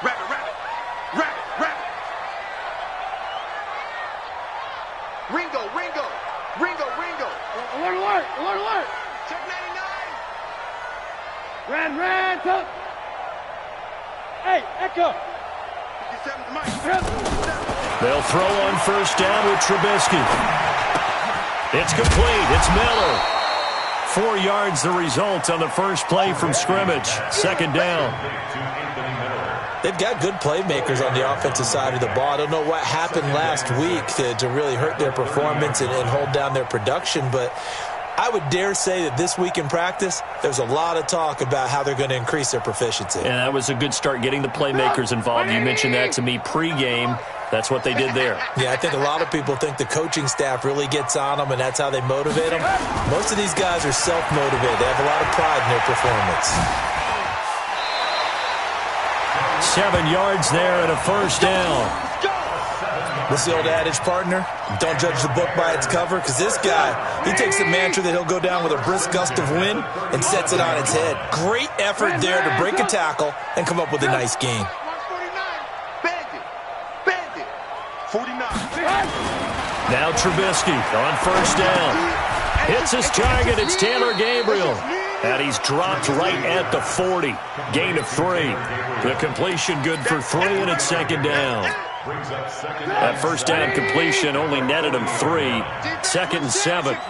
Rabbit, rabbit. Rabbit, rabbit. Ringo, Ringo. Ringo, Ringo. Alert, alert, alert, alert. Check 99. Ran, up. Hey, Echo. 57's Mike. They'll throw on first down with Trubisky. It's complete. It's Miller. 4 yards the result on the first play from scrimmage. Second down. They've got good playmakers on the offensive side of the ball. I don't know what happened last week to really hurt their performance and hold down their production, but I would dare say that this week in practice, there's a lot of talk about how they're going to increase their proficiency. And that was a good start getting the playmakers involved. You mentioned that to me pregame. That's what they did there. Yeah, I think a lot of people think the coaching staff really gets on them, and that's how they motivate them. Most of these guys are self-motivated. They have a lot of pride in their performance. 7 yards there and a first down. What's the old adage, partner? Don't judge the book by its cover, because this guy, he takes the mantra that he'll go down with a brisk gust of wind and sets it on its head. Great effort there to break a tackle and come up with a nice gain. 49. Now Trubisky on first down. Hits his target. It's Taylor Gabriel. And he's dropped right at the 40. Gain of 3. The completion good for 3, and it's second down. That first down completion only netted him 3. Second and 7. Let's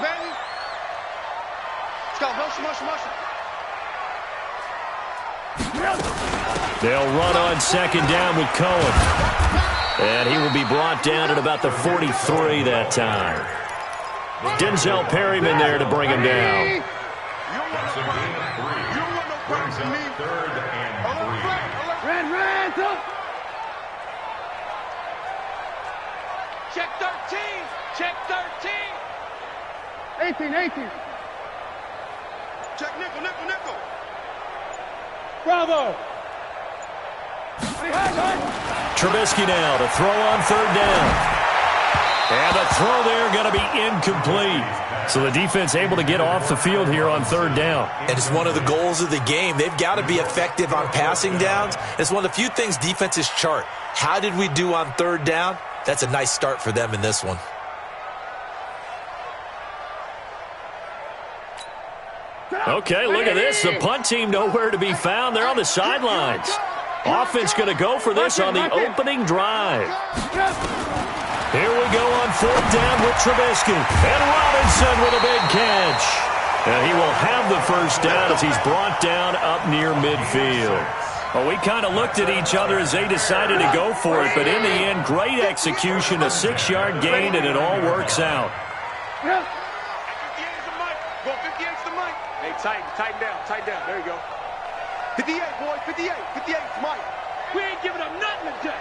go. Motion. They'll run on second down with Cohen. And he will be brought down at about the 43 that time. Denzel Perryman there to bring him down. Ran, up. Check 13. Check 13. 18. Check nickel. Bravo. Trubisky now to throw on third down. And the throw there going to be incomplete. So the defense able to get off the field here on third down. And it's one of the goals of the game. They've got to be effective on passing downs. It's one of the few things defenses chart. How did we do on third down? That's a nice start for them in this one. Okay, look at this. The punt team nowhere to be found. They're on the sidelines. Offense going to go for this on the opening drive. Here we go on fourth down with Trubisky. And Robinson with a big catch. And he will have the first down as he's brought down up near midfield. Well, we kind of looked at each other as they decided to go for it. But in the end, great execution, a 6-yard gain, and it all works out. 58's the mic. Go 58's the mic. Hey, tighten down. There you go. 58, boys. 58's Mike. We ain't giving up nothing today.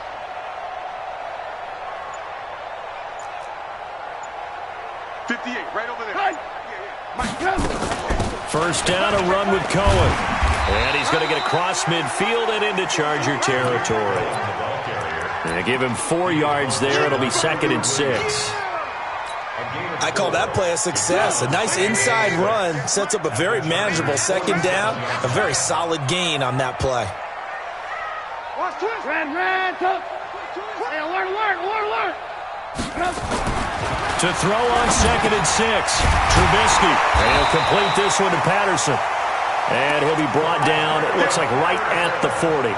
Right over there. Mike. First down, a run with Cohen. And he's going to get across midfield and into Charger territory. They give him 4 yards there. It'll be second and 6. I call that play a success. A nice inside run sets up a very manageable second down. A very solid gain on that play. Ran, up. Hey, alert. To throw on second and 6. Trubisky. And he'll complete this one to Patterson. And he'll be brought down, it looks like right at the 40.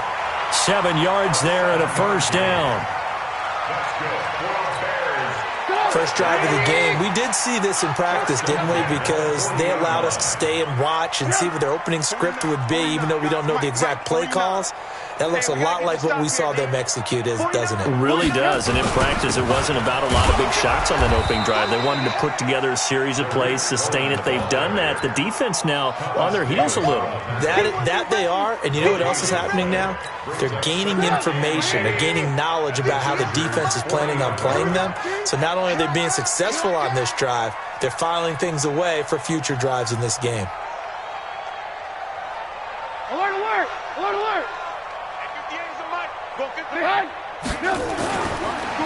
7 yards there and a first down. First drive of the game. We did see this in practice, didn't we? Because they allowed us to stay and watch and see what their opening script would be, even though we don't know the exact play calls. That looks a lot like what we saw them execute, doesn't it? It really does. And in practice, it wasn't about a lot of big shots on that opening drive. They wanted to put together a series of plays, sustain it. They've done that. The defense now on their heels a little. That they are. And you know what else is happening now? They're gaining information. They're gaining knowledge about how the defense is planning on playing them. So not only are they being successful on this drive, they're filing things away for future drives in this game. Alert.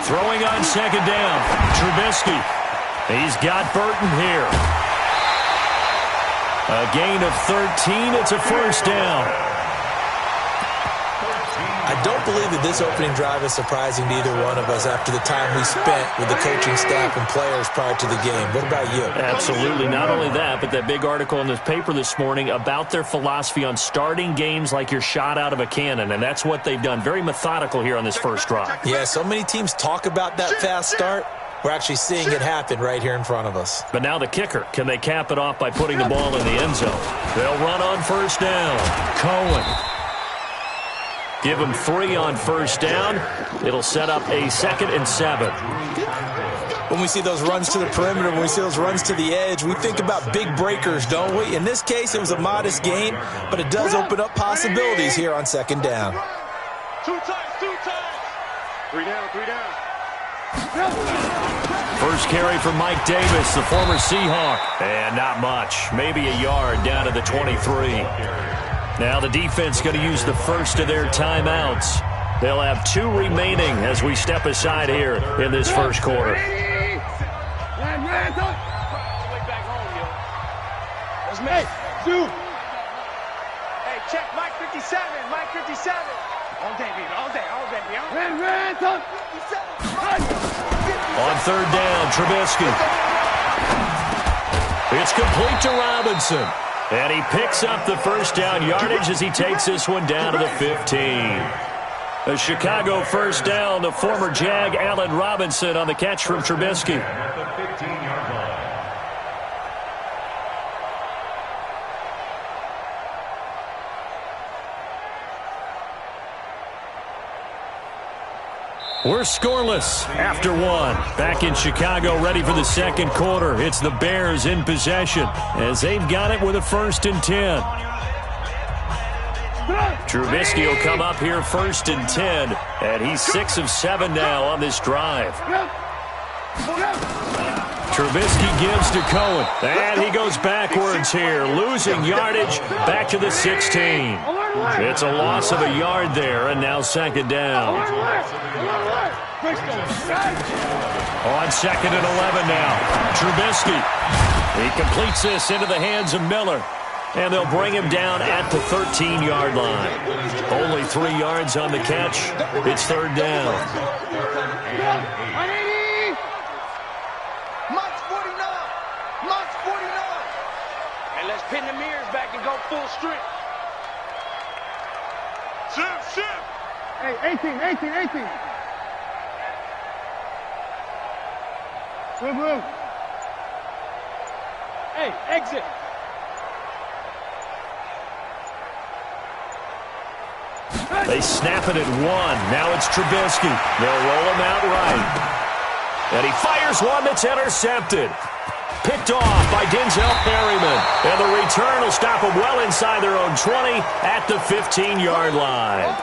Throwing on second down. Trubisky. He's got Burton here. A gain of 13. It's a first down. I don't believe that this opening drive is surprising to either one of us after the time we spent with the coaching staff and players prior to the game. What about you? Absolutely. Not only that, but that big article in this paper this morning about their philosophy on starting games like you're shot out of a cannon, and that's what they've done. Very methodical here on this first drive. Yeah, so many teams talk about that fast start. We're actually seeing it happen right here in front of us. But now the kicker. Can they cap it off by putting the ball in the end zone? They'll run on first down. Cohen. Give him 3 on first down. It'll set up a 2nd and 7. When we see those runs to the perimeter, when we see those runs to the edge, we think about big breakers, don't we? In this case, it was a modest gain, but it does open up possibilities here on 2nd down. 2 times, 2 times. 3 down, 3 down. First carry for Mike Davis, the former Seahawk. And not much. Maybe a yard down to the 23. Now the defense going to use the first of their timeouts. They'll have 2 remaining as we step aside here in this first quarter. Hey, check Mike 57, Mike 57. all day, baby, all day, yeah? On 3rd down, Trubisky. It's complete to Robinson. And he picks up the first down yardage as he takes this one down to the 15. A Chicago first down, the former Jag Allen Robinson on the catch from Trubisky. We're scoreless after 1. Back in Chicago, ready for the second quarter. It's the Bears in possession as they've got it with a 1st and 10. Trubisky will come up here 1st and 10, and he's 6 of 7 now on this drive. Trubisky gives to Cohen, and he goes backwards here, losing yardage back to the 16. It's a loss of a yard there, and now 2nd down. On 2nd and 11 now, Trubisky. He completes this into the hands of Miller, and they'll bring him down at the 13-yard line. Only 3 yards on the catch. It's 3rd down. Mike's 49. And let's pin the mirrors back and go full strength. Shift. Hey, 18. Room. Hey, exit. They snap it at 1. Now it's Trubisky. They'll roll him out right. And he fires one that's intercepted. Picked off by Denzel Perryman. And the return will stop them well inside their own 20 at the 15-yard line.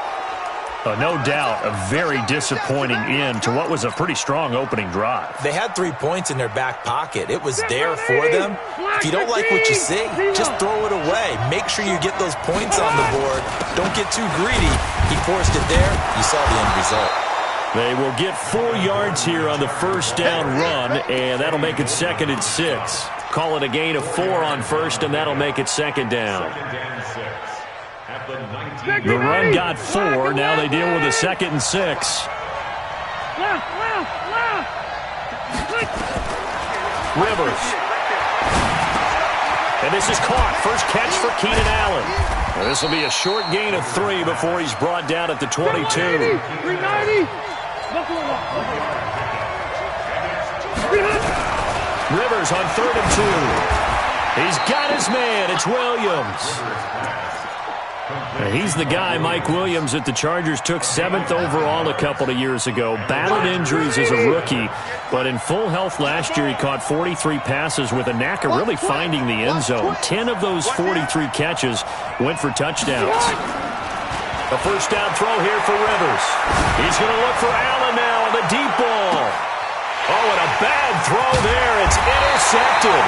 No doubt a very disappointing end to what was a pretty strong opening drive. They had 3 points in their back pocket. It was there for them. If you don't like what you see, just throw it away. Make sure you get those points on the board. Don't get too greedy. He forced it there. You saw the end result. They will get 4 yards here on the first down run, and that'll make it 2nd and 6. Call it a gain of 4 on first, and that'll make it 2nd down. The run got 4. Now they deal with a 2nd and 6. Rivers. And this is caught. First catch for Keenan Allen. And this will be a short gain of 3 before he's brought down at the 22. 390. Rivers on 3rd and 2. He's got his man. It's Williams. He's the guy, Mike Williams, that the Chargers took 7th overall a couple of years ago. Battled injuries as a rookie, but in full health last year, he caught 43 passes with a knack of really finding the end zone. 10 of those 43 catches went for touchdowns. A first down throw here for Rivers. He's going to look for Allen now on the deep ball. Oh, and a bad throw there. It's intercepted.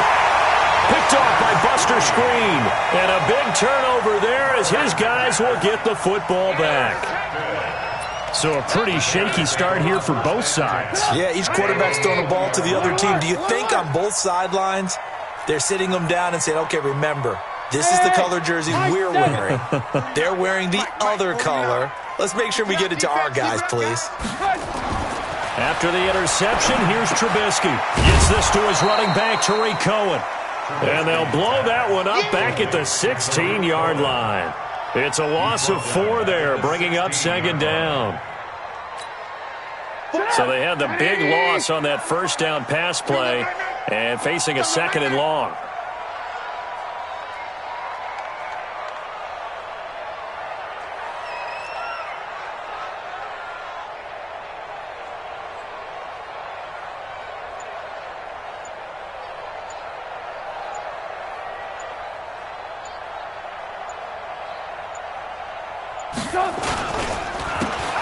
Picked off by Buster Screen. And a big turnover there as his guys will get the football back. So a pretty shaky start here for both sides. Yeah, each quarterback's throwing the ball to the other team. Do you think on both sidelines they're sitting them down and saying, okay, remember, This is the color jersey we're wearing. They're wearing the other color. Let's make sure we get it to our guys, please. After the interception, here's Trubisky. Gets this to his running back, Tariq Cohen. And they'll blow that one up back at the 16-yard line. It's a loss of 4 there, bringing up second down. So they had the big loss on that first down pass play and facing a second and long.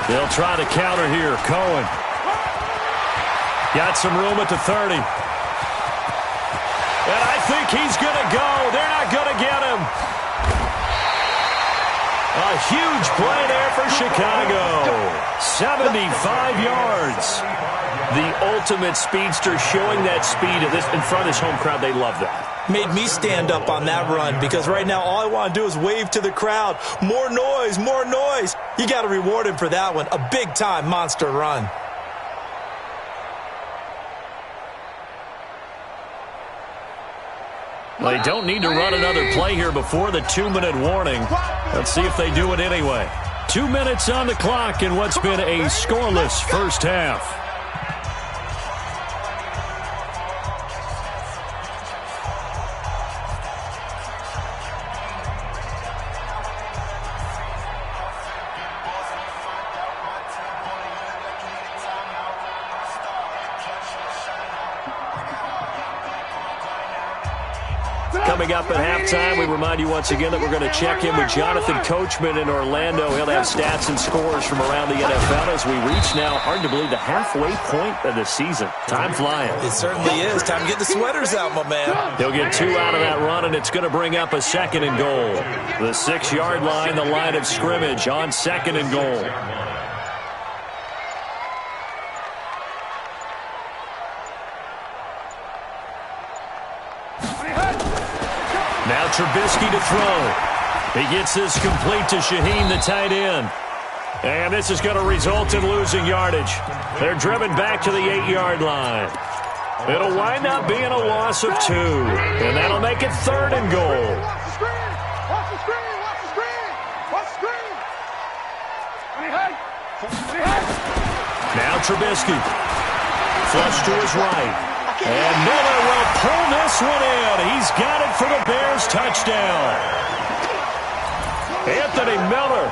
They'll try to counter here. Cohen got some room at the 30. And I think he's going to go. They're not going to get him. A huge play there for Chicago. 75 yards. The ultimate speedster, showing that speed in front of this home crowd. They love that. Made me stand up on that run because right now all I want to do is wave to the crowd. More noise, more noise. You got to reward him for that one. A big-time monster run. Well, they don't need to run another play here before the 2-minute warning. Let's see if they do it anyway. 2 minutes on the clock in what's been a scoreless first half. Coming up at halftime, we remind you once again that we're going to check in with Jonathan Coachman in Orlando. He'll have stats and scores from around the NFL as we reach now, hard to believe, the halfway point of the season. Time flying. It certainly is. Time to get the sweaters out, my man. He'll get 2 out of that run, and it's going to bring up a second and goal. The 6-yard line, the line of scrimmage on second and goal. Now Trubisky to throw. He gets this complete to Shaheen, the tight end. And this is going to result in losing yardage. They're driven back to the 8-yard line. It'll wind up being a loss of 2. And that'll make it third and goal. Watch the screen! Watch the screen! Watch the screen! Watch the screen! Now Trubisky. Flush to his right. And Miller will pull this one in. He's got it for the Bears touchdown. Anthony Miller,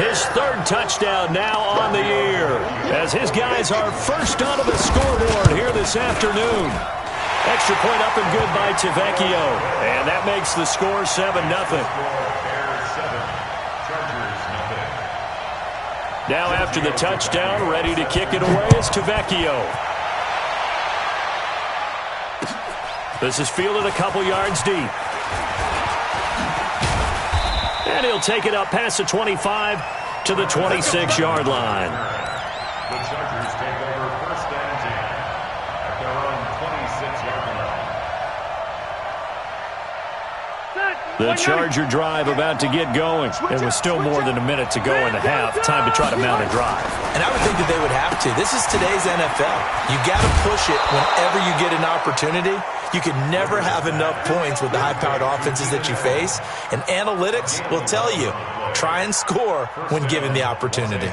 his 3rd touchdown now on the year, as his guys are first onto the scoreboard here this afternoon. Extra point up and good by Tavecchio. And that makes the score 7-0. Now after the touchdown, ready to kick it away is Tavecchio. This is fielded a couple yards deep. And he'll take it up past the 25 to the 26-yard line. The Chargers take over first and 10 at their own 26-yard line. The Charger drive about to get going. It was still more than a minute to go in the half. Time to try to mount a drive. And I would think that they would have to. This is today's NFL. You got to push it whenever you get an opportunity. You can never have enough points with the high-powered offenses that you face. And analytics will tell you, try and score when given the opportunity.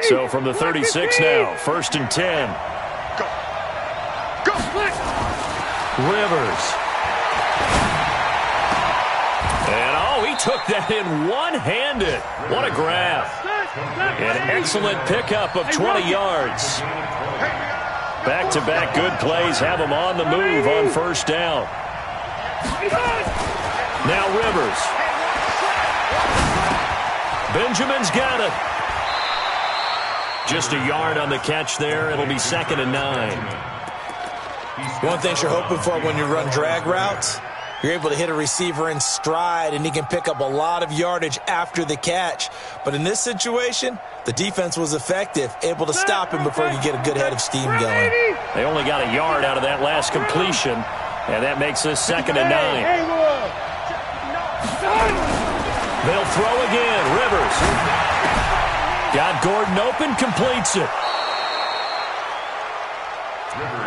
So from the 36 now, first and 10. Go! Rivers. And he took that in one-handed. What a grab. An excellent pickup of 20 yards. Back-to-back good plays have him on the move on first down. Now Rivers. Benjamin's got it. Just a yard on the catch there. It'll be 2nd and 9. One thing you're hoping for when you run drag routes, you're able to hit a receiver in stride, and he can pick up a lot of yardage after the catch. But in this situation, the defense was effective, able to stop him before he could get a good head of steam going. They only got a yard out of that last completion. And that makes this 2nd and 9. They'll throw again. Rivers. Got Gordon open, completes it.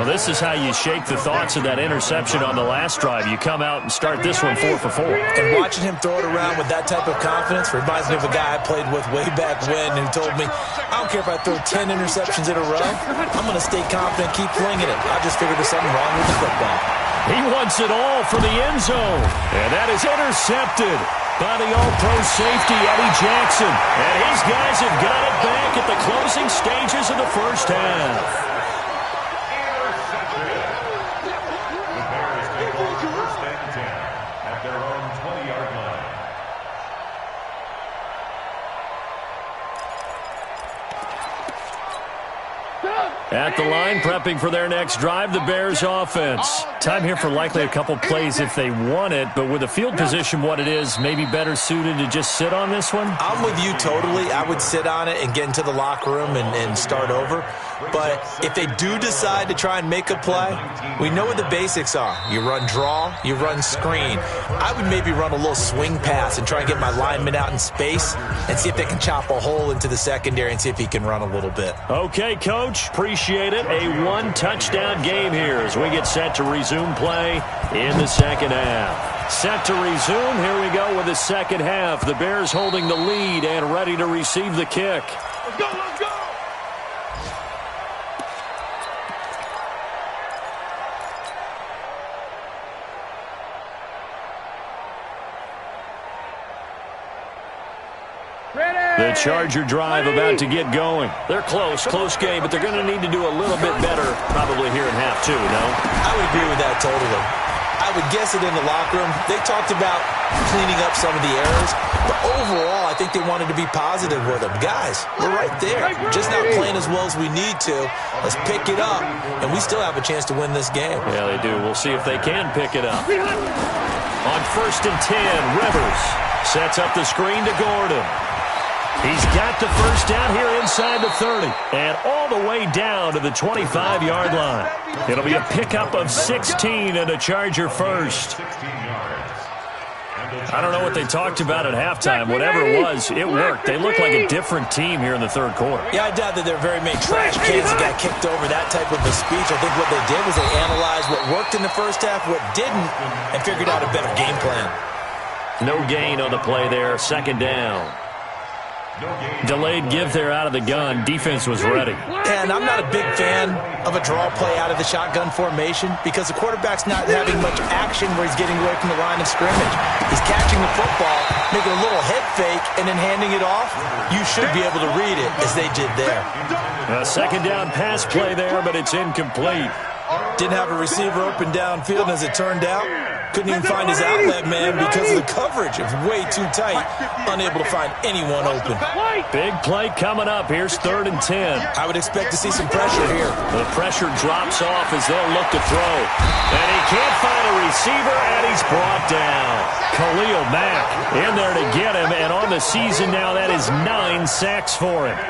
Well, this is how you shake the thoughts of that interception on the last drive. You come out and start this one 4 for 4. And watching him throw it around with that type of confidence reminds me of a guy I played with way back when who told me, I don't care if I throw 10 interceptions in a row, I'm going to stay confident, keep flinging it. I just figured there's something wrong with the football. He wants it all for the end zone. And that is intercepted by the all-pro safety, Eddie Jackson. And his guys have got it back at the closing stages of the first half. At the line, prepping for their next drive, the Bears offense. Time here for likely a couple plays if they want it, but with the field position what it is, maybe better suited to just sit on this one? I'm with you totally. I would sit on it and get into the locker room and start over. But if they do decide to try and make a play, we know what the basics are. You run draw, you run screen. I would maybe run a little swing pass and try and get my lineman out in space and see if they can chop a hole into the secondary and see if he can run a little bit. Okay, Coach. Appreciate it. A one-touchdown game here as we get set to resume play in the second half. Set to resume. Here we go with the second half. The Bears holding the lead and ready to receive the kick. Let's go, let's go! The Charger drive about to get going. They're close game, but they're going to need to do a little bit better probably here in half two, no? I would agree with that totally. I would guess it in the locker room. They talked about cleaning up some of the errors, but overall, I think they wanted to be positive with them. Guys, we're right there. Just not playing as well as we need to. Let's pick it up, and we still have a chance to win this game. Yeah, they do. We'll see if they can pick it up. On 1st and 10, Rivers sets up the screen to Gordon. He's got the first down here inside the 30 and all the way down to the 25-yard line. It'll be a pickup of 16 and a Charger first. I don't know what they talked about at halftime. Whatever it was, it worked. They look like a different team here in the third quarter. Yeah, I doubt that there are very many trash cans that got kicked over that type of a speech. I think what they did was they analyzed what worked in the first half, what didn't, and figured out a better game plan. No gain on the play there. 2nd down. Delayed give there out of the gun. Defense was ready. And I'm not a big fan of a draw play out of the shotgun formation because the quarterback's not having much action where he's getting away from the line of scrimmage. He's catching the football, making a little head fake, and then handing it off. You should be able to read it as they did there. A 2nd down pass play there, but it's incomplete. Didn't have a receiver open downfield, and as it turned out, couldn't even find his outlet man because of the coverage. It was way too tight, unable to find anyone open. Big play coming up. Here's 3rd and 10. I would expect to see some pressure here. The pressure drops off as they'll look to throw. And he can't find a receiver, and he's brought down. Khalil Mack in there to get him, and on the season now, that is 9 sacks for him.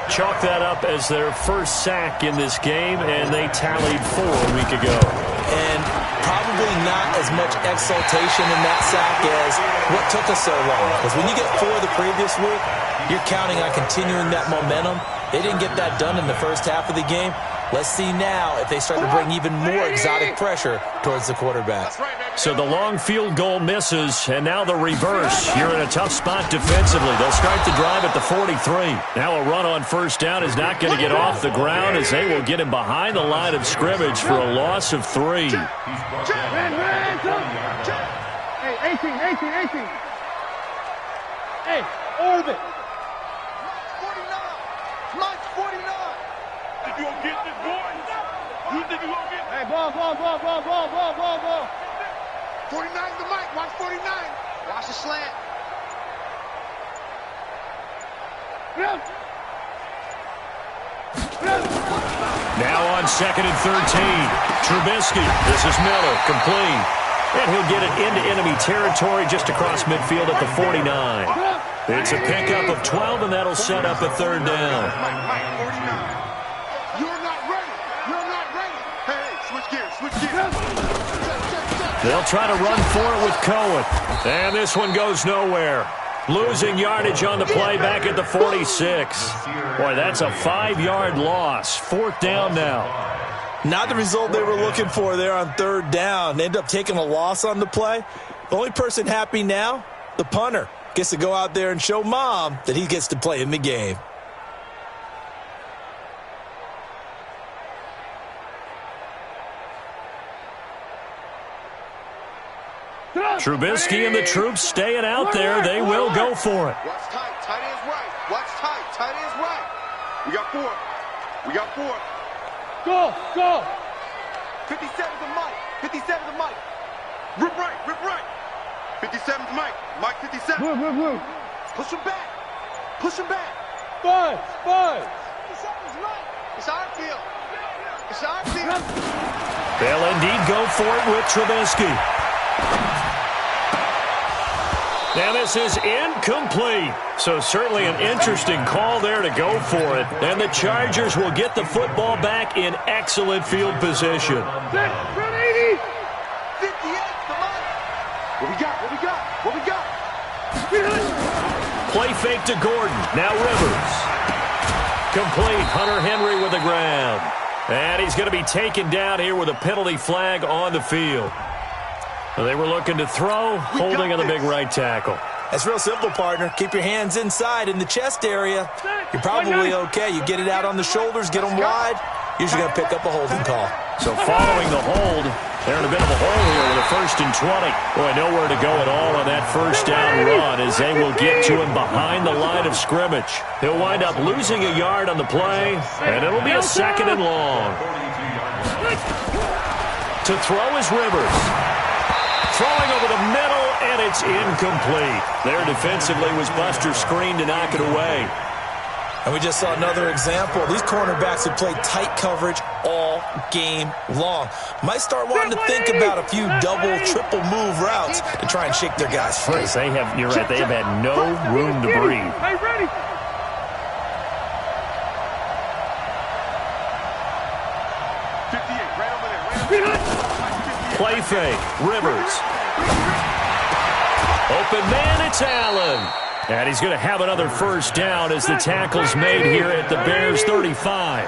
Chalk that up as their first sack in this game, and they tallied 4 a week ago. And probably not as much exultation in that sack as what took us so long. Because when you get 4 the previous week, you're counting on continuing that momentum. They didn't get that done in the first half of the game. Let's see now if they start to bring even more exotic pressure towards the quarterback. So the long field goal misses, and now the reverse. You're in a tough spot defensively. They'll start the drive at the 43. Now a run on 1st down is not going to get off the ground as they will get him behind the line of scrimmage for a loss of 3. Hey, 18. Hey, orbit. Mike's 49. Think you gonna get this, boy? You think you gonna get this? Hey, ball. 49 to Mike. Watch 49. Watch the slant. Now on 2nd and 13. Trubisky. This is Miller. Complete. And he'll get it into enemy territory just across midfield at the 49. It's a pickup of 12, and that'll set up a 3rd down. Mike, 49. You're not ready. Hey, switch gears. They'll try to run for it with Cohen. And this one goes nowhere. Losing yardage on the play back at the 46. Boy, that's a 5-yard loss. 4th down now. Not the result they were looking for there on 3rd down. They end up taking a loss on the play. The only person happy now, the punter, gets to go out there and show Mom that he gets to play in the game. Trubisky and the troops staying out there. They will go for it. Watch tight. Tight end's right. Watch tight. Tight end's right. We got 4. We got 4. Go. 57's a Mike. 57's a Mike. Rip right. Rip right. 57's Mike. Mike 57. Push him back. Push him back. Five. 57's Mike. It's our field. It's our field. They'll indeed go for it with Trubisky. Now this is incomplete. So certainly an interesting call there to go for it. And the Chargers will get the football back in excellent field position. 58, come on. What we got? Play fake to Gordon. Now Rivers. Complete. Hunter Henry with the ground. And he's going to be taken down here with a penalty flag on the field. They were looking to throw, holding on the big right tackle. That's real simple, partner. Keep your hands inside in the chest area. You're probably okay. You get it out on the shoulders, get them wide. Usually going to pick up a holding call. So following the hold, they're in a bit of a hole here with a 1st and 20. Boy, nowhere to go at all on that 1st down run as they will get to him behind the line of scrimmage. He'll wind up losing a yard on the play, and it'll be a 2nd and long. To throw is Rivers. Throwing over the middle, and it's incomplete. There defensively was Buster's screen to knock it away. And we just saw another example. These cornerbacks have played tight coverage all game long. Might start wanting to think about a few double, triple move routes to try and shake their guys free. Yes, you're right, they have had no room to breathe. Hey, ready. Play fake. Rivers. Open man, it's Allen. And he's going to have another 1st down as the tackle's made here at the Bears 35.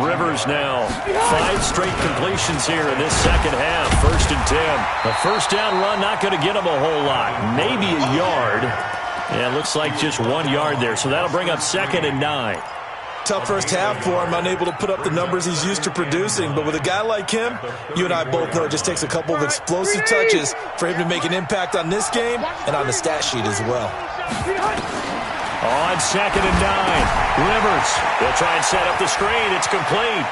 Rivers now 5 straight completions here in this 2nd half. 1st and 10. The 1st down run not going to get him a whole lot. Maybe a yard. Yeah, it looks like just 1 yard there. So that'll bring up 2nd and 9. Tough 1st half for him, unable to put up the numbers he's used to producing. But with a guy like him, you and I both know it just takes a couple of explosive touches for him to make an impact on this game and on the stat sheet as well. On 2nd and 9, Rivers. They'll try and set up the screen. It's complete.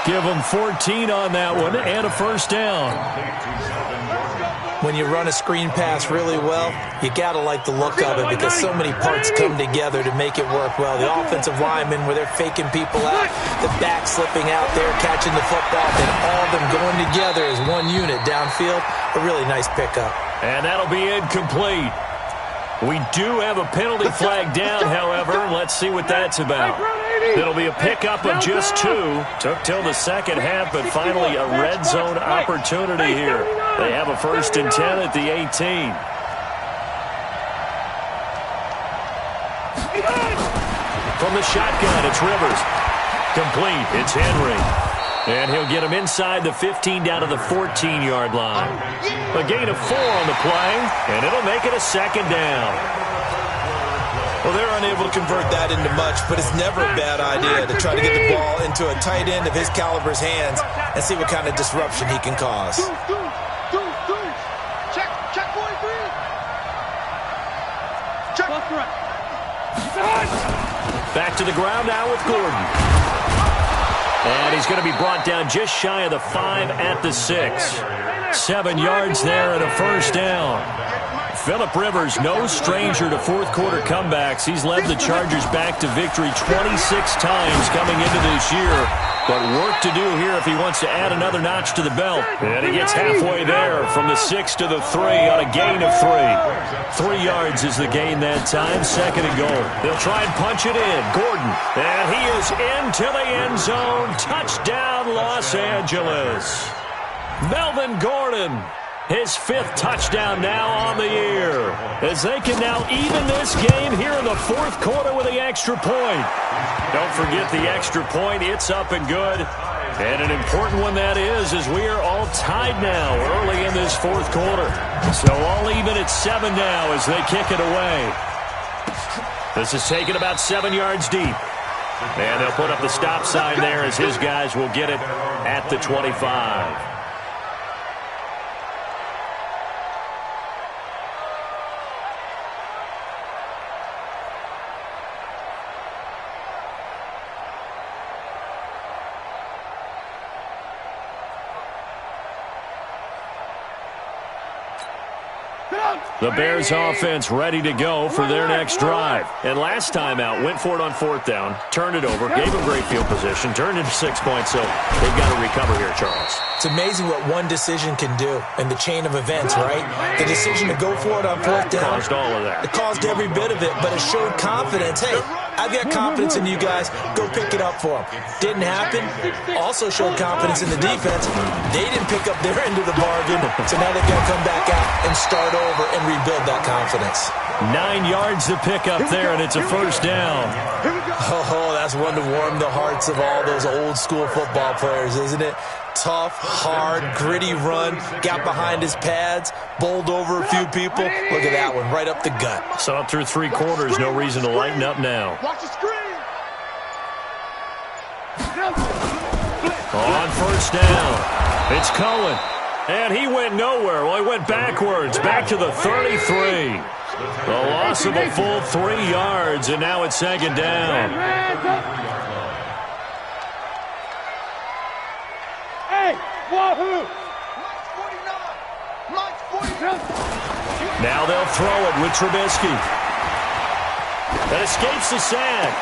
Give him 14 on that one and a 1st down. When you run a screen pass really well, you got to like the look of it because so many parts come together to make it work well. The offensive linemen, where they're faking people out, the back slipping out there, catching the football, and all of them going together as one unit downfield. A really nice pickup. And that'll be incomplete. We do have a penalty flag down, however. Let's see what that's about. It'll be a pickup of just 2. Took till the 2nd half, but finally a red zone opportunity here. They have a 1st and 10 at the 18. From the shotgun, it's Rivers. Complete. It's Henry. And he'll get him inside the 15 down to the 14-yard line. A gain of 4 on the play, and it'll make it a 2nd down. Well, they're unable to convert that into much, but it's never a bad idea to try to get the ball into a tight end of his caliber's hands and see what kind of disruption he can cause. Check 43. Check. Back to the ground now with Gordon. And he's going to be brought down just shy of the 5 at the 6. 7 yards there and a 1st down. Phillip Rivers, no stranger to 4th-quarter comebacks. He's led the Chargers back to victory 26 times coming into this year. But work to do here if he wants to add another notch to the belt. And he gets halfway there from the 6 to the 3 on a gain of 3. 3 yards is the gain that time, 2nd and goal. They'll try and punch it in. Gordon, and he is into the end zone. Touchdown, Los Angeles. Melvin Gordon, his 5th touchdown now on the year, as they can now even this game here in the 4th quarter with the extra point. Don't forget the extra point. It's up and good. And an important one that is, as we are all tied now early in this 4th quarter. So all even at 7 now as they kick it away. This is taken about 7 yards deep. And they'll put up the stop sign there as his guys will get it at the 25. The Bears offense ready to go for their next drive. And last time out, went for it on 4th down, turned it over, gave them great field position, turned into 6 points, so they've got to recover here, Charles. It's amazing what one decision can do in the chain of events, right? The decision to go for it on 4th down. Caused all of that. It caused every bit of it, but it showed confidence. Hey, I've got confidence in you guys. Go pick it up for them. Didn't happen. Also showed confidence in the defense. They didn't pick up their end of the bargain, so now they've got to come back out and start over and rebuild that confidence. 9 yards to pick up there, and it's a 1st down. Oh, that's one to warm the hearts of all those old school football players, isn't it? Tough, hard, gritty run, got behind his pads, bowled over a few people. Look at that one, right up the gut. Saw it through 3 quarters, no reason to lighten up now. Watch the screen. On 1st down, it's Cohen. And he went nowhere. Well, he went backwards, back to the 33. The loss of a full 3 yards, and now it's 2nd down. Hey, wahoo! Mike's 49. Now they'll throw it with Trubisky. That escapes the sack.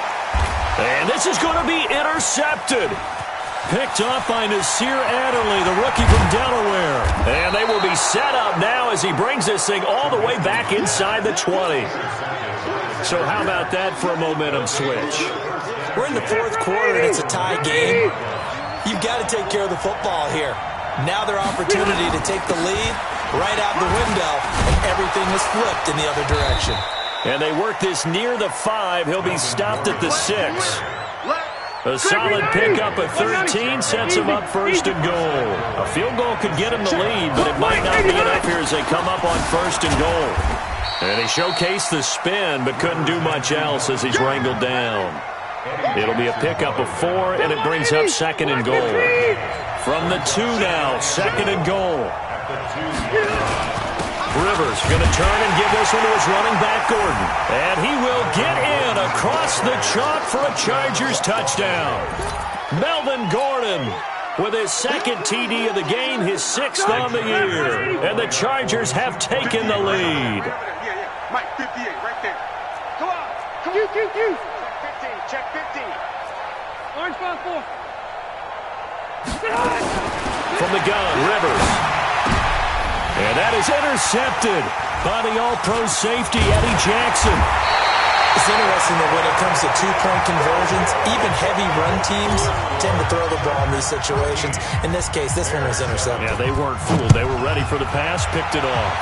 And this is going to be intercepted. Picked off by Nasir Adderley, the rookie from Delaware. And they will be set up now as he brings this thing all the way back inside the 20. So how about that for a momentum switch? We're in the 4th quarter and it's a tie game. You've got to take care of the football here. Now their opportunity to take the lead right out the window, and everything is flipped in the other direction. And they work this near the 5. He'll be stopped at the 6. A solid pickup at 13 sets him up 1st and goal. A field goal could get him the lead, but it might not be enough here as they come up on 1st and goal. And he showcased the spin, but couldn't do much else as he's wrangled down. It'll be a pickup of 4, and it brings up 2nd and goal. From the 2 now, 2nd and goal. Rivers going to turn and give this one to his running back, Gordon. And he will get in across the chalk for a Chargers touchdown. Melvin Gordon with his 2nd TD of the game, his 6th on the year. And the Chargers have taken the lead. Yeah. Mike, 58, right there. Come on. Check 15. Orange 5-4. From the gun, Rivers. And that is intercepted by the all-pro safety, Eddie Jackson. It's interesting that when it comes to 2-point conversions, even heavy run teams tend to throw the ball in these situations. In this case, this one was intercepted. Yeah, they weren't fooled. They were ready for the pass, picked it off.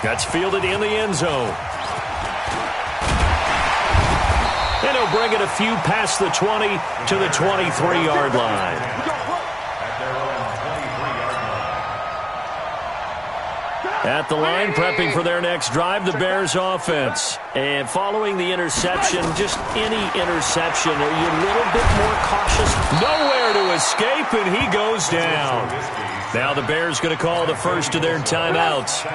That's fielded in the end zone. And he'll bring it a few past the 20 to the 23-yard line. At the line, prepping for their next drive, the Bears offense. And following the interception, just any interception, are you a little bit more cautious? Nowhere to escape, and he goes down. Now the Bears going to call the first of their timeouts.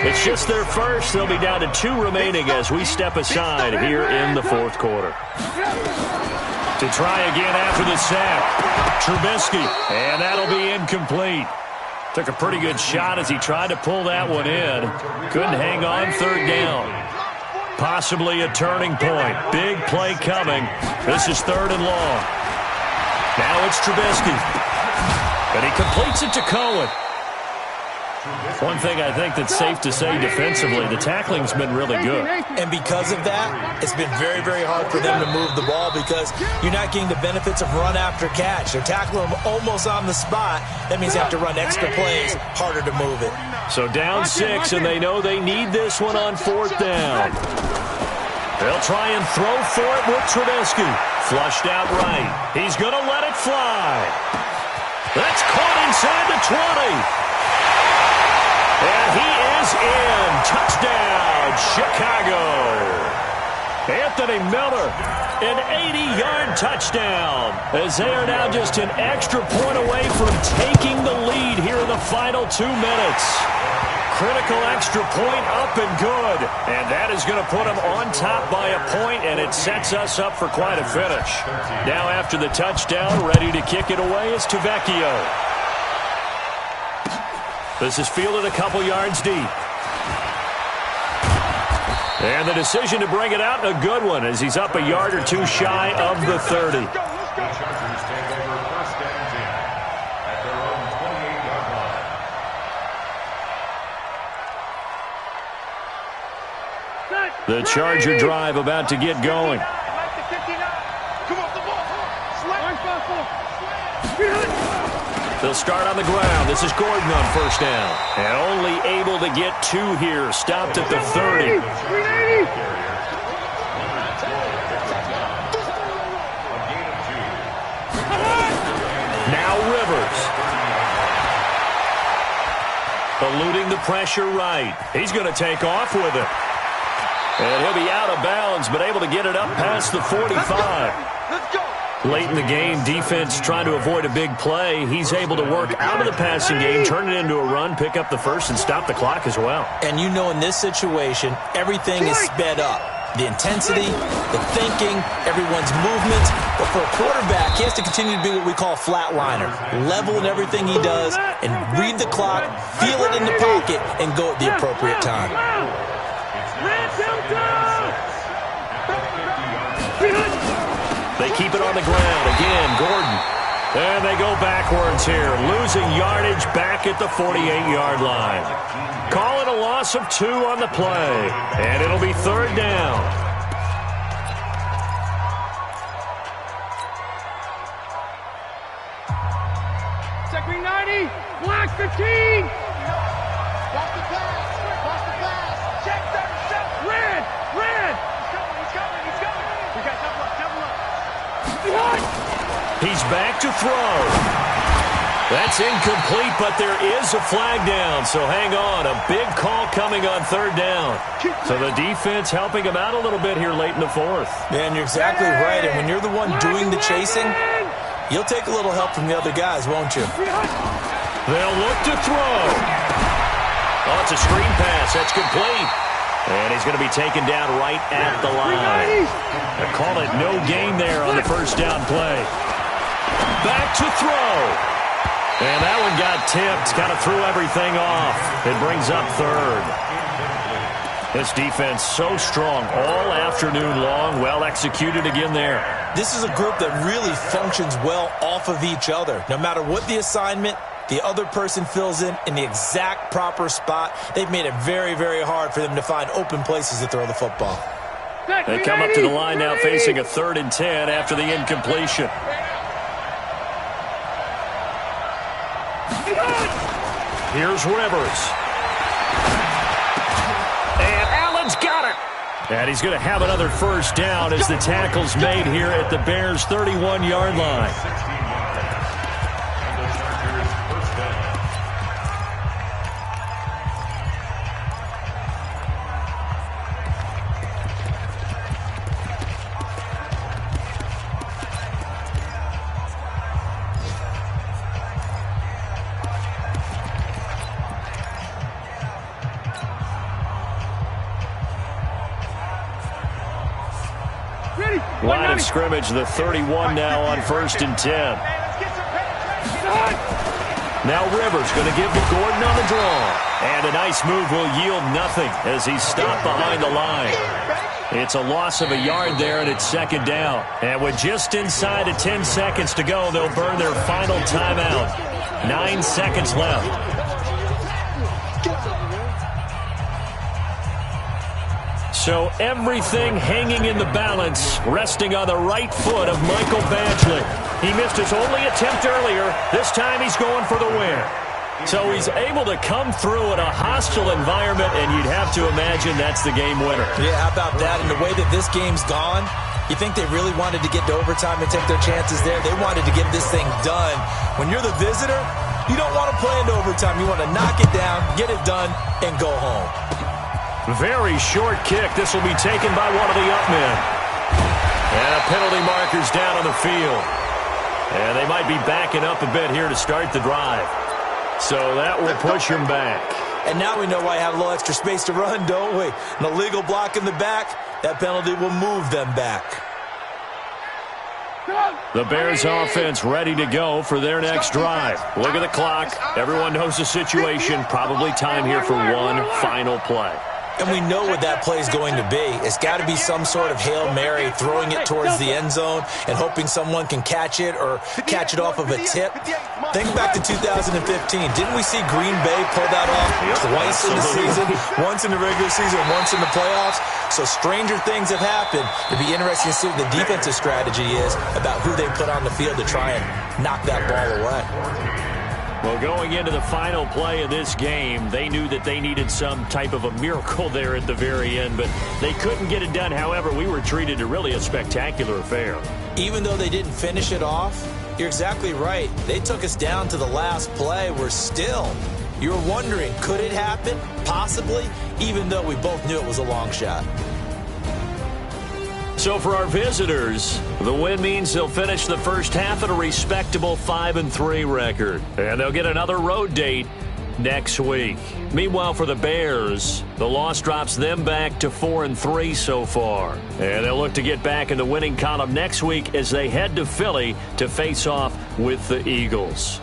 It's just their first. They'll be down to 2 remaining as we step aside here in the 4th quarter. To try again after the sack, Trubisky, and that'll be incomplete. Took a pretty good shot as he tried to pull that one in. Couldn't hang on 3rd down. Possibly a turning point. Big play coming. This is 3rd and long. Now it's Trubisky. And he completes it to Cohen. One thing I think that's safe to say defensively, the tackling's been really good. And because of that, it's been very, very hard for them to move the ball because you're not getting the benefits of run after catch. They're tackling them almost on the spot. That means they have to run extra plays, harder to move it. So down 6, and they know they need this one on 4th down. They'll try and throw for it with Trubisky. Flushed out right. He's going to let it fly. That's caught inside the 20. And he is in. Touchdown, Chicago. Anthony Miller, an 80-yard touchdown, as they are now just an extra point away from taking the lead here in the final 2 minutes. Critical extra point up and good. And that is going to put them on top by a point, and it sets us up for quite a finish. Now after the touchdown, ready to kick it away is Tavecchio. This is fielded a couple yards deep. And the decision to bring it out, a good one, as he's up a yard or 2 shy of the 30. The Chargers take over 1st and 10 at their own 28-yard line. The Charger drive about to get going. Come off the ball. They'll start on the ground. This is Gordon on 1st down. And only able to get 2 here. Stopped at the 30. Now Rivers. Eluding the pressure right. He's going to take off with it. And he'll be out of bounds, but able to get it up past the 45. Let's go. Late in the game, defense trying to avoid a big play. He's able to work out of the passing game, turn it into a run, pick up the first, and stop the clock as well. And you know in this situation, everything is sped up. The intensity, the thinking, everyone's movements. But for a quarterback, he has to continue to be what we call a flatliner. Level in everything he does and read the clock, feel it in the pocket, and go at the appropriate time. They keep it on the ground. Again, Gordon. And they go backwards here, losing yardage back at the 48-yard line. Call it a loss of 2 on the play. And it'll be 3rd down. Second 90, block 15. Watch the pass. Watch the pass. Check 37. Red. He's coming. We got double up. He's back to throw. That's incomplete, but there is a flag down, so hang on. A big call coming on 3rd down. So the defense helping him out a little bit here late in the 4th. Man, you're exactly right. And when you're the one doing the chasing, you'll take a little help from the other guys, won't you? They'll look to throw. Oh, it's a screen pass. That's complete. And he's going to be taken down right at the line. They call it no gain there on the 1st down play. Back to throw. And that one got tipped. Kind of threw everything off. It brings up 3rd. This defense so strong all afternoon long. Well executed again there. This is a group that really functions well off of each other. No matter what the assignment, the other person fills in the exact proper spot. They've made it very, very hard for them to find open places to throw the football. They come up to the line now facing a 3rd and 10 after the incompletion. Here's Rivers. And Allen's got it. And he's going to have another 1st down as the tackle's made here at the Bears' 31-yard line. Line of scrimmage, the 31 now on 1st and 10. Now Rivers going to give to Gordon on the draw. And a nice move will yield nothing as he's stopped behind the line. It's a loss of a yard there, and it's 2nd down. And with just inside of 10 seconds to go, they'll burn their final timeout. 9 seconds left. So everything hanging in the balance, resting on the right foot of Michael Badgley. He missed his only attempt earlier. This time he's going for the win. So he's able to come through in a hostile environment, and you'd have to imagine that's the game winner. Yeah, how about that? And the way that this game's gone, you think they really wanted to get to overtime and take their chances there? They wanted to get this thing done. When you're the visitor, you don't want to play into overtime. You want to knock it down, get it done, and go home. Very short kick. This will be taken by one of the up men. And a penalty marker's down on the field. And they might be backing up a bit here to start the drive. So that will push him back. And now we know why I have a little extra space to run, don't we? An illegal block in the back, that penalty will move them back. The Bears offense ready to go for their next drive. Look at the clock. Everyone knows the situation. Probably time here for one final play. And we know what that play is going to be. It's got to be some sort of Hail Mary, throwing it towards the end zone and hoping someone can catch it or catch it off of a tip. Think back to 2015. Didn't we see Green Bay pull that off twice in the season? Once in the regular season, once in the playoffs. So stranger things have happened. It'd be interesting to see what the defensive strategy is about who they put on the field to try and knock that ball away. Well, going into the final play of this game, they knew that they needed some type of a miracle there at the very end, but they couldn't get it done. However, we were treated to really a spectacular affair. Even though they didn't finish it off, you're exactly right. They took us down to the last play. We're still, you're wondering, could it happen? Possibly, even though we both knew it was a long shot. So for our visitors, the win means they'll finish the first half at a respectable 5-3 record. And they'll get another road date next week. Meanwhile, for the Bears, the loss drops them back to 4-3 so far. And they'll look to get back in the winning column next week as they head to Philly to face off with the Eagles.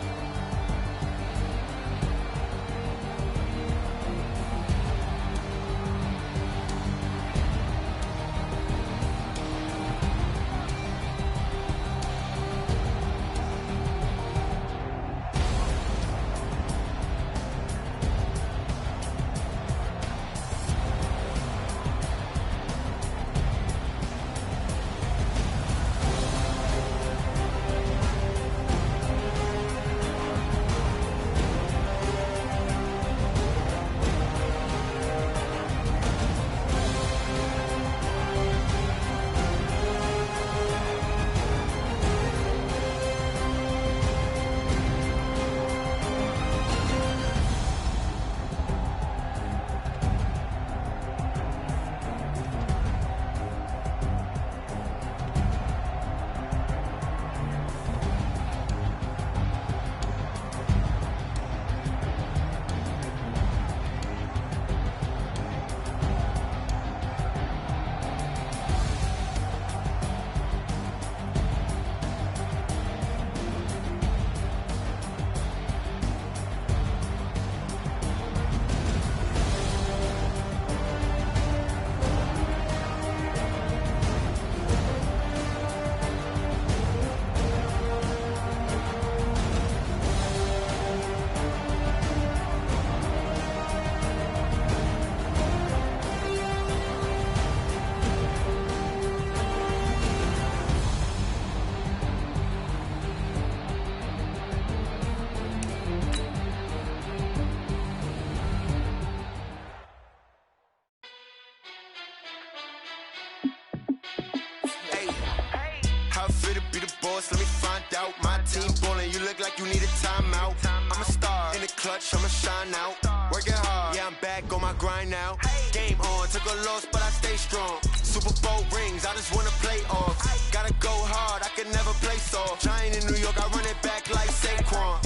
Let me find out. My team ballin', you look like you need a timeout. I'm a star in the clutch, I'ma shine out. Working hard, yeah, I'm back on my grind now. Game on, took a loss, but I stay strong. Super Bowl rings, I just wanna play off. Gotta go hard, I can never play soft. Giant in New York, I run it back like Saquon.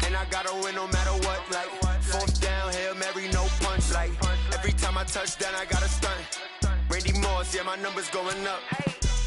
And I gotta win no matter what, like fourth down, Hail Mary, no punch. Like every time I touch down, I gotta stunt. Randy Moss, yeah, my numbers going up.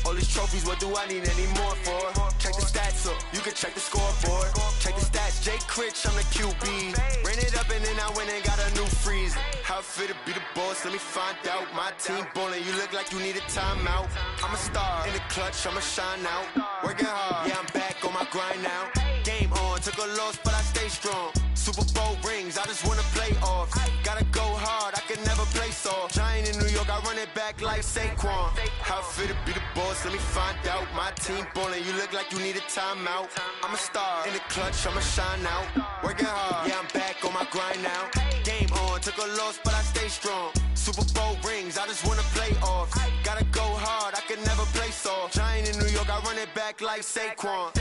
All these trophies, what do I need any more for? Check the stats up, you can check the scoreboard. Check the stats, Jay Critch, I'm the QB. Ran it up and then I went and got a new freeze. How it feel to be the boss, let me find out. My team ballin', you look like you need a timeout. I'm a star in the clutch, I'ma shine out. Working hard, yeah, I'm back on my grind now. Game on, took a loss, but I stay strong. Super Bowl rings, I just wanna play off. Gotta go hard, I can never play soft. Giant in New York, I I run it back like Saquon. How fit to be the boss, let me find out. My team ballin', you look like you need a timeout. I'm a star, in the clutch, I'ma shine out. Working hard, yeah, I'm back on my grind now. Game on, took a loss, but I stay strong. Super Bowl rings, I just wanna play off. Gotta go hard, I can never play soft. Giant in New York, I run it back like Saquon.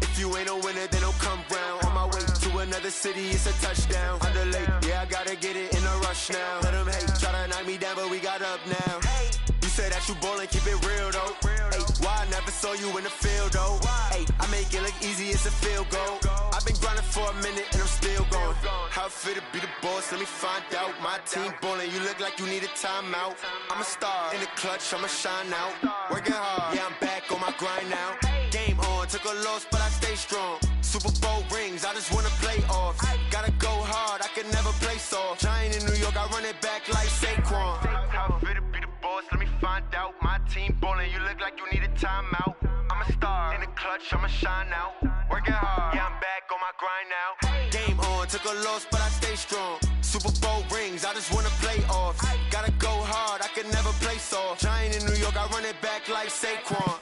If you ain't a winner, then don't come round. On my way to another city, it's a touchdown. Underlay, yeah, I gotta get it in a rush now. Let them hate, try to knock me down, but we got up now. You say that you ballin', keep it real though. Ay, why I never saw you in the field though? Ay, I make it look easy, it's a field goal. I've been grinding for a minute and I'm still going. How fit to be the boss, let me find out. My team ballin', you look like you need a timeout. I'm a star, in the clutch, I'ma shine out. Working hard, yeah, I'm back on my grind now. Game on, took a loss, but I stay strong. Super Bowl rings, I just wanna play off. Gotta go hard, I can never play soft. Giant in New York, I run it back like Saquon. How fit to be the boss, let me find out. My team ballin', you look like you need a timeout. I'm a star, in the clutch, I'ma shine out. Working hard, yeah, I'm back on my grind now. Game on, took a loss, but I stay strong. Super Bowl rings, I just wanna play off. Gotta go hard, I can never play soft. Giant in New York, I run it back like Saquon.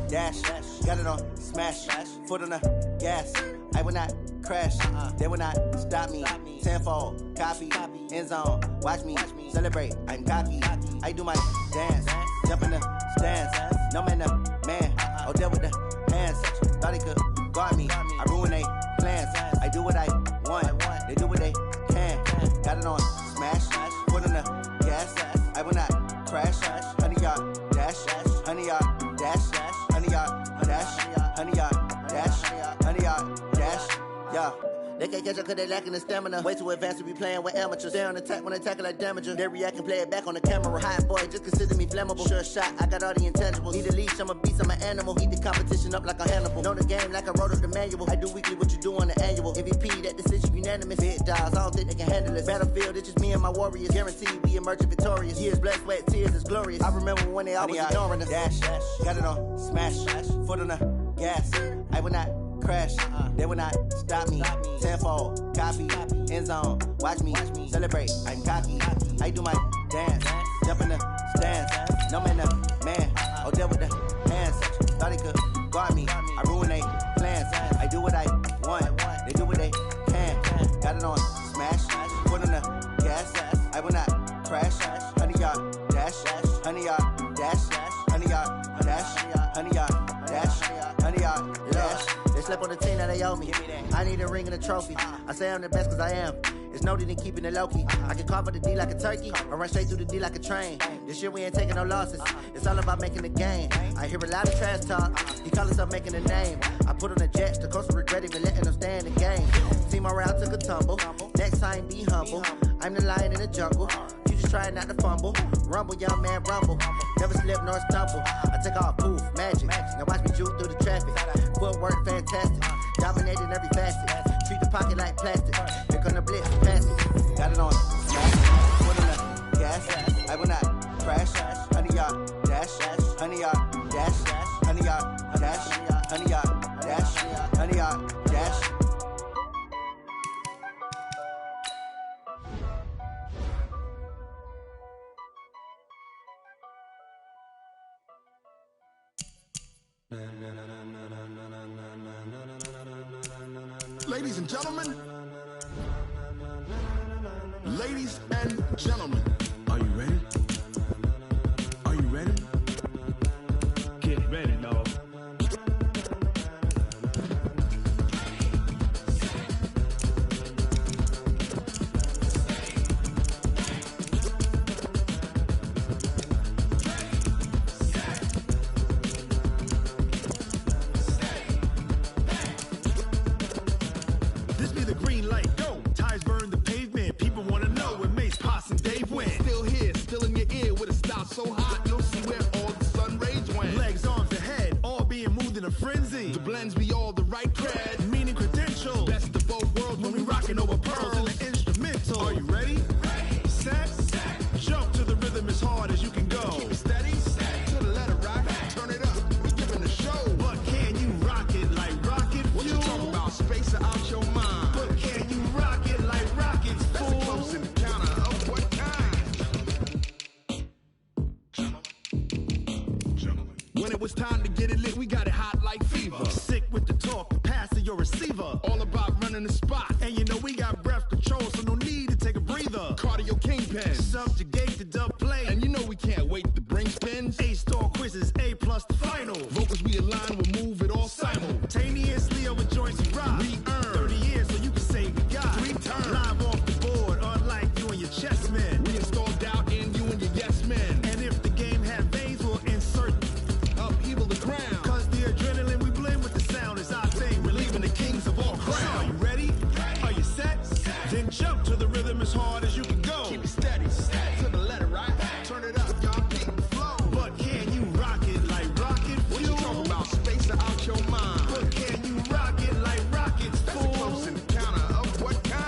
Dash, got it on smash, foot on the gas. I will not crash, they will not stop me. Tenfold, copy, end zone, watch me celebrate, I'm cocky. I do my dance, jump in the stands, no man, oh, deal with the hands. Thought he could guard me, I ruin they plans. I do what I want, they do what they can. Got it on smash, put in the gas. I will not crash, 100-yard dash, 100-yard dash, 100-yard dash, 100-yard dash, 100-yard dash, yeah. They can't catch up cause they lacking the stamina. Way too advanced to be playing with amateurs. Stay on attack when they tackle like damager. They react and play it back on the camera. Hot boy, just consider me flammable. Sure shot, I got all the intangibles. Need a leash, I'm a beast, I'm an animal. Heat the competition up like a Hannibal. Know the game like I wrote up the manual. I do weekly what you do on the annual. MVP, that decision unanimous. Big dogs, I don't think they can handle it. Battlefield, it's just me and my warriors. Guaranteed we emerge victorious. Years, blood, sweat, tears, it's glorious. I remember when they always ignoring us. Dash, got it on smash, foot on the gas. I will not crash, they will not stop me. Tenfold, copy, end zone, watch me celebrate, I'm cocky. I do my dance, jump in the stands, no man, oh, deal with the hands. Thought he could guard me, I ruin they plans. I do what I want, they do what they can. Got it on smash, put on the gas. I will not crash, 100-yard dash, 100-yard dash, 100-yard dash, 100-yard dash, 100-yard dash. They slept on the team that they owe me. I need a ring and a trophy. I say I'm the best cause I am. It's no need in keeping it low-key. I can carve up the D like a turkey or run straight through the D like a train. This year we ain't taking no losses. It's all about making the game. I hear a lot of trash talk. He call himself making a name. I put on the jets. The coach will regret even letting them stay in the game. See my route took a tumble. Next time be humble. I'm the lion in the jungle. You just try not to fumble. Rumble, young man, rumble. Never slip nor stumble. I take off, poof, magic. Now watch me juke through the traffic. Footwork fantastic. Dominating every facet. Treat the pocket like plastic. Here come the blitz, pass it. Got it on smash. Put in the gas. I will not crash. 100-yard dash. 100-yard dash. 100-yard dash. 100-yard dash. 100-yard dash. Ladies and gentlemen, ladies and gentlemen, are you ready? Are you ready? Get ready, dog. So hot, you'll see where all the sun rays went. Legs, arms, the head, all being moved in a frenzy. The blends be all the right cred, meaning credentials. Best of both worlds when we rocking over pearls in the instrumental. Are you ready? Ready. Set. Jump to the rhythm as hard as you can go. Keep it steady. To the letter right. Turn it up. We giving the show. But can you rock it like rocket fuel? What you talking about? Space out your mind. But can you rock it like rockets, fool? That's a close encounter of what kind? When it was time to get it lit, we got it hot like fever. Sick with the talk, pass to your receiver. All about running the spot. And you know we got breath control, so no need to take a breather. Cardio kingpin, subjugate the dub play. And you know we can't wait to bring spins. A-star quizzes, A+ the final. Vocals we align, we'll move it all simultaneously over joints we rock. We earn 30 years so you can say we got 3 turns. Live off the board, unlike you and your chess men. We install doubt in you and your yes men. And if the game had veins, we'll insert upheaval the crown. Cause the adrenaline we blend with the sound is our thing. Relieving the kings of all crowns. Are you ready? Are you set? Then jump to the rhythm as hard as you can go. Keep it steady. To the letter right. Turn it up, y'all keep the flow. But can you rock it like rocket fuel? What you talking about? Space out your mind. But can you rock it like rockets, fool? That's a close encounter of what kind?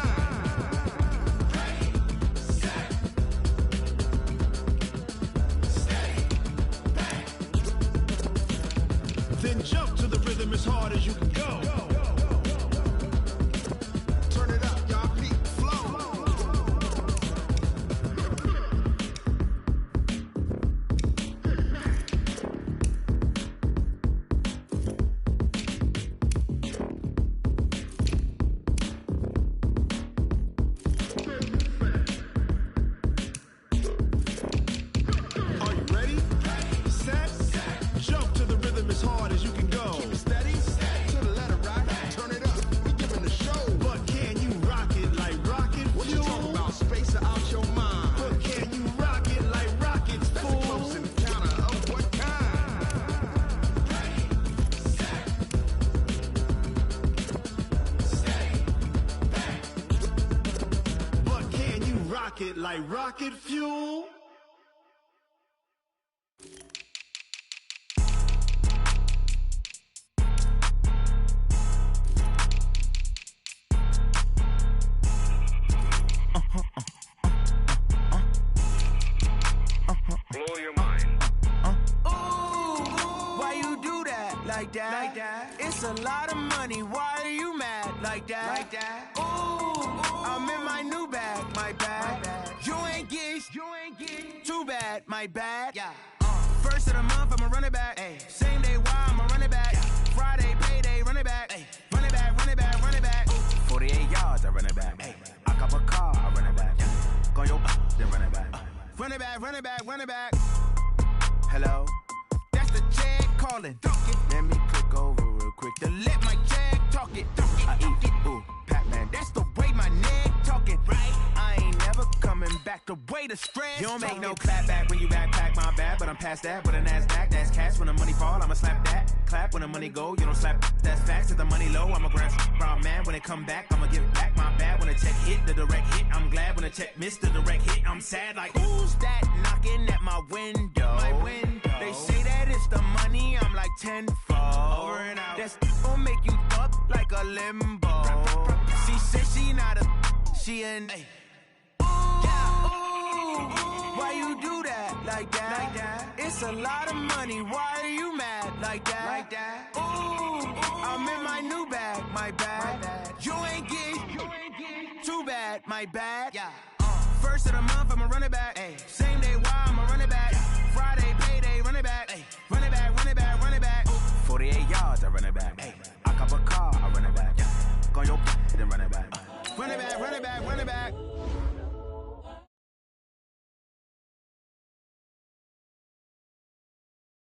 Ready, set, steady, back. Then jump to the rhythm as hard as you can go. Turn it up, y'all keep the flow. rocket like rocket fuel. Blow your mind. Why you do that like that? Like that? It's a lot of money. Why are you mad like that? Like that? Ooh, I'm in my new bag. My bad. You ain't getting too bad. My bad. Yeah. First of the month, I'ma run it back. Ay. Same day, why I'ma run it back? Yeah. Friday, payday, run it back. Ay. Run it back, run it back, run it back. 48 yards, I run it back. Ay. I cop a car, I run it back. Go yo, then run it back. Run it back, run it back, run it back. Hello? That's the check calling. Let me click over real quick to let my check talk it. I eat it, ooh, Pac-Man. That's the way my neck talking. Right? I ain't never coming back the way the stress. You don't make no clap back when you backpack, my bad. But I'm past that with a NASDAQ. That's cash. When the money fall, I'ma slap that. Clap when the money go, you don't slap. That's facts. If the money low, I'ma grab brown man. When it come back, I'ma give it back. My bad when the check hit, the direct hit. I'm glad when the check missed the direct hit. I'm sad like, who's that knocking at my window? My window. They say that it's the money, I'm like tenfold. Over and out. That's gon' make you up like a limbo. She said she not a, she an. Why you do that like that? Like that? It's a lot of money. Why are you mad like that? Like that? Ooh, I'm in my new bag. My bad. You ain't getting too bad. My bad. Yeah. First of the month, I'ma run it back. Ay. Same day, why I'ma run it back? Friday,